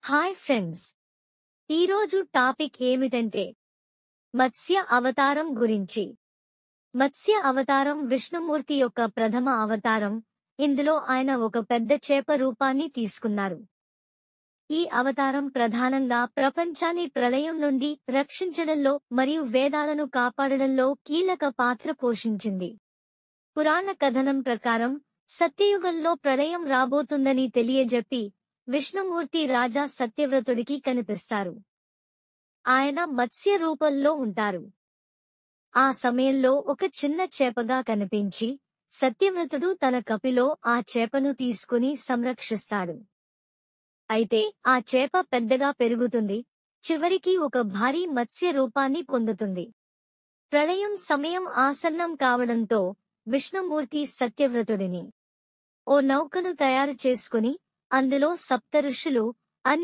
Hi friends, ఈరోజు topic ఏమిటంటే మత్స్య అవతారం గురించి. మత్స్య అవతారం విష్ణుమూర్తి యొక్క ప్రథమ అవతారం. ఇందులో ఆయన ఒక పెద్ద చేప రూపాన్ని తీసుకున్నారు. ఈ అవతారం ప్రధానంగా ప్రపంచాన్ని ప్రళయం నుండి రక్షించడంలో మరియు వేదాలను కాపాడడంలో కీలక పాత్ర పోషించింది. పురాణ కథనం ప్రకారం సత్యయుగంలో ప్రళయం రాబోతుందని తెలియజెప్పి విష్ణుమూర్తి రాజా సత్యవ్రతుడికి కనిపిస్తారు. ఆయన మత్స్య రూపంలో ఉంటారు. ఆ సమయంలో ఒక చిన్న చేపగా కనిపించి సత్యవ్రతుడు తన కపిలో ఆ చేపను తీసుకుని సంరక్షిస్తాడు. అయితే ఆ చేప పెద్దగా పెరుగుతుంది, చివరికి ఒక భారీ మత్స్య రూపాన్ని పొందుతుంది. ప్రళయం సమయం ఆసన్నం కావడంతో విష్ణుమూర్తి సత్యవ్రతుడిని ఓ నౌకను తయారు చేసుకుని అందులో సప్తఋషులు, అన్ని